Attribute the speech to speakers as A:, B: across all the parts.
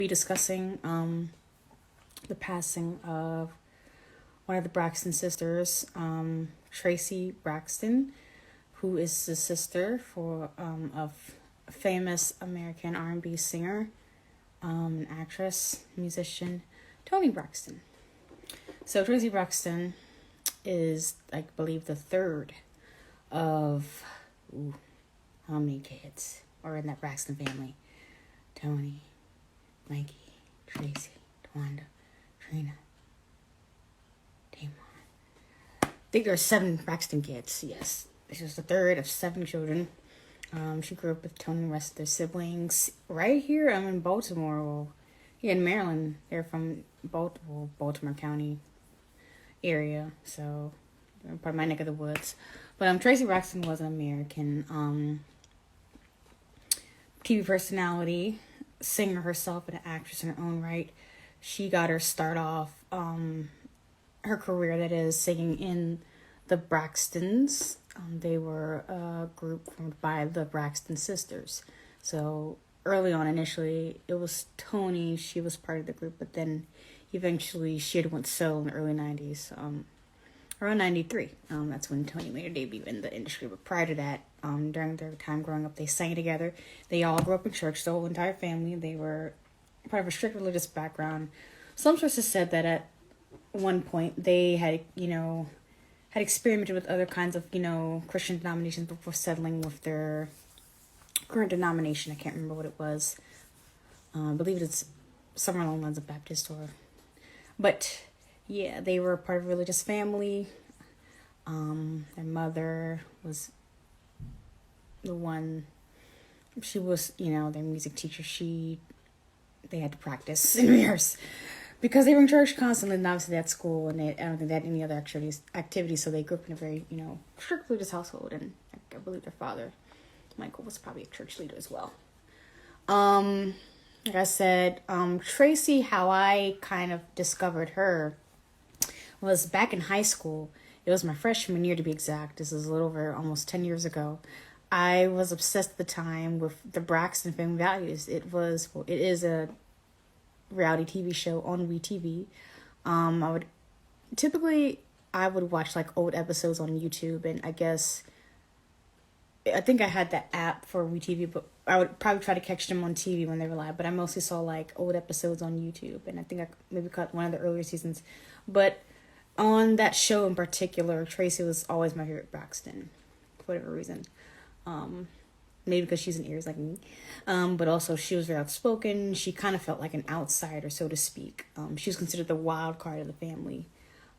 A: Be discussing the passing of one of the Braxton sisters, Traci Braxton, who is the sister of a famous American R&B singer, and actress, musician, Toni Braxton. So Traci Braxton is, I believe, the third of how many kids are in that Braxton family? Toni, Mikey, Traci, Towanda, Trina, Damon. I think there are 7 Braxton kids. Yes, she was the third of 7 children. She grew up with Toni and the rest of their siblings right here. I'm in Baltimore. Well, yeah, in Maryland. They're from Baltimore County area, so part of my neck of the woods. But Traci Braxton was an American TV personality, singer herself, and an actress in her own right. She got her start off her career, that is, singing in the Braxtons. They were a group formed by the Braxton sisters. So early on, initially, it was Toni. She was part of the group, but then eventually she had went solo in the early 90s. Around 93. That's when Toni made her debut in the industry. But prior to that, during their time growing up, they sang together. They all grew up in church, the whole entire family. They were part of a strict religious background. Some sources said that at one point they had experimented with other kinds of, Christian denominations before settling with their current denomination. I can't remember what it was. I believe it's somewhere along the lines of Baptist but yeah, they were part of a religious family. Their mother was the one, she was, their music teacher. They had to practice and rehearse because they were in church constantly, and obviously at school, and I don't think they had any other activities, so they grew up in a very, strict religious household, and I believe their father, Michael, was probably a church leader as well. Like I said, Traci, how I kind of discovered her was back in high school. It was my freshman year, to be exact. This is a little over almost 10 years ago. I was obsessed at the time with the Braxton Family Values. It is a reality TV show on WeTV. I would watch like old episodes on YouTube, and I think I had that app for WeTV, but I would probably try to catch them on TV when they were live. But I mostly saw like old episodes on YouTube, and I think I maybe caught one of the earlier seasons. But on that show in particular, Traci was always my favorite Braxton, for whatever reason. Maybe because she's in ears like me. But also she was very outspoken. She kind of felt like an outsider, so to speak. She was considered the wild card of the family,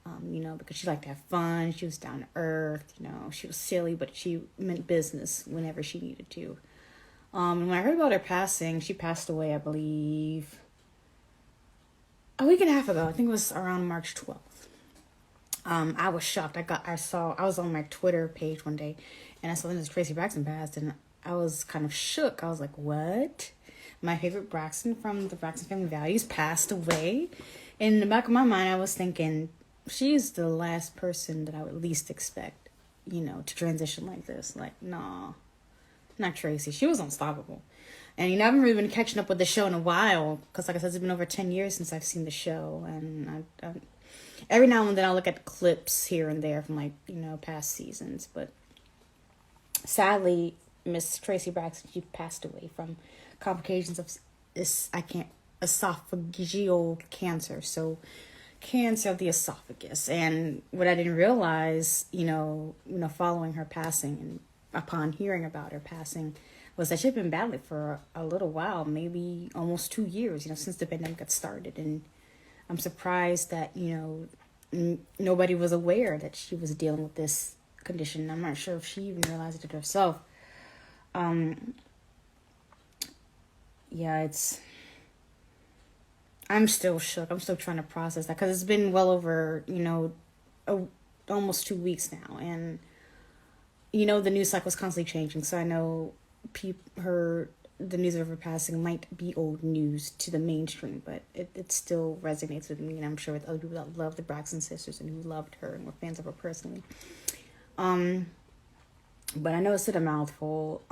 A: because she liked to have fun. She was down to earth, she was silly, but she meant business whenever she needed to. And when I heard about her passing, she passed away, I believe, a week and a half ago. I think it was around March 12th. I was shocked. I was on my Twitter page one day, and I saw that Traci Braxton passed, and I was kind of shook. I was like, what? My favorite Braxton from the Braxton Family Values passed away. In the back of my mind, I was thinking, she's the last person that I would least expect, to transition like this. Like, nah, not Traci. She was unstoppable. And, I haven't really been catching up with the show in a while, because like I said, it's been over 10 years since I've seen the show, and I every now and then I'll look at clips here and there from past seasons. But sadly, Miss Traci Braxton, she passed away from complications of esophageal cancer. So cancer of the esophagus. And what I didn't realize, following her passing and upon hearing about her passing, was that she had been battling for a little while, maybe almost 2 years, since the pandemic got started. And I'm surprised that, nobody was aware that she was dealing with this condition. I'm not sure if she even realized it herself. I'm still shook. I'm still trying to process that, because it's been well over, almost 2 weeks now. And, the news cycle is constantly changing. So I know the news of her passing might be old news to the mainstream, but it still resonates with me, and I'm sure with other people that love the Braxton sisters and who loved her and were fans of her personally. But I know it's a mouthful.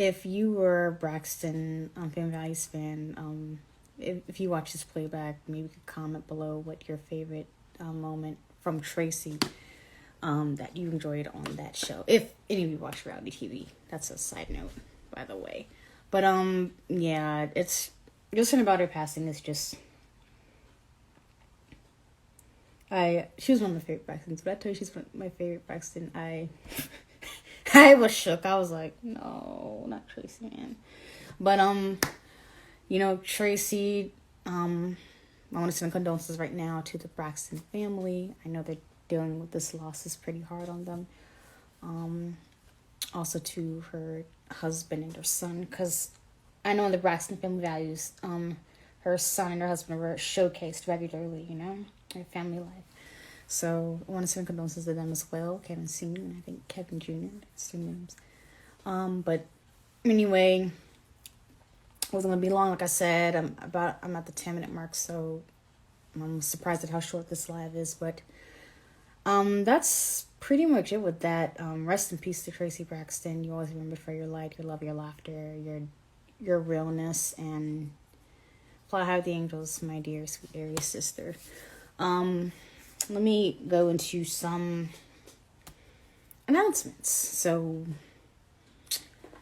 A: if you were a Braxton Family Values fan, if you watch this playback, maybe you could comment below what your favorite moment from Traci that you enjoyed on that show. If any of you watch reality TV, that's a side note, by the way. But yeah, it's something about her passing is just. She was one of my favorite Braxtons, but I tell you she's my favorite Braxton. I was shook. I was like, no, not Traci, man. But Traci, I want to send condolences right now to the Braxton family. I know they're dealing with this loss is pretty hard on them. Also to her husband and her son, because I know in the Braxton Family Values, her son and her husband were showcased regularly, their family life. So I want to send condolences to them as well, Kevin Sr. and I think Kevin Jr. That's their names. But anyway, it wasn't gonna be long. Like I said, I'm at the 10-minute mark, so I'm surprised at how short this live is. But that's pretty much it with that. Rest in peace to Traci Braxton. You always remember for your light, your love, your laughter, your realness, and fly high with the angels, my dear sweet Aries sister. Let me go into some announcements. So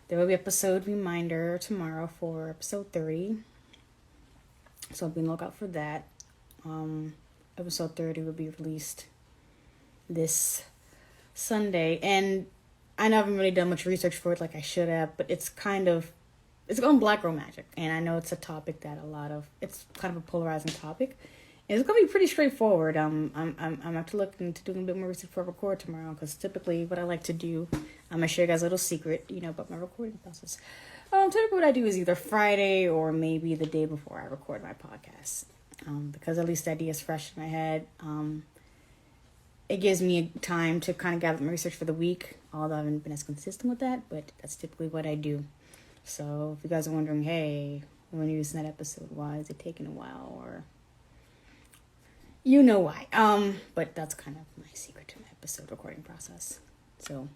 A: there will be episode reminder tomorrow for episode 30. So be on the lookout for that. Episode 30 will be released this Sunday. And I know I haven't really done much research for it like I should have, but it's on Black Girl Magic. And I know it's a topic that it's kind of a polarizing topic. And it's going to be pretty straightforward. I'm have to look into doing a bit more research before I record tomorrow, because typically what I like to do, I'm going to share you guys a little secret, about my recording process. Typically what I do is either Friday or maybe the day before I record my podcast. Because at least the idea is fresh in my head. It gives me time to kind of gather my research for the week, although I haven't been as consistent with that, but that's typically what I do. So if you guys are wondering, hey, when are you using that episode? Why is it taking a while? Or you know why. But that's kind of my secret to my episode recording process. So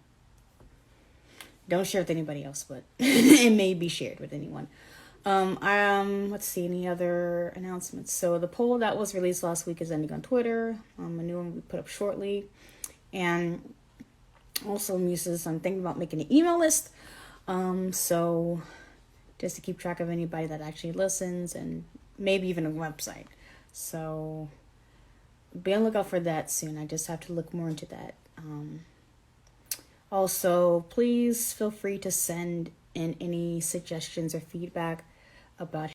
A: don't share with anybody else, but it may be shared with anyone. Let's see, any other announcements? So the poll that was released last week is ending on Twitter. A new one will be put up shortly. And also, Muses, I'm thinking about making an email list. So just to keep track of anybody that actually listens, and maybe even a website. So be on the lookout for that soon. I just have to look more into that. Also, please feel free to send in any suggestions or feedback about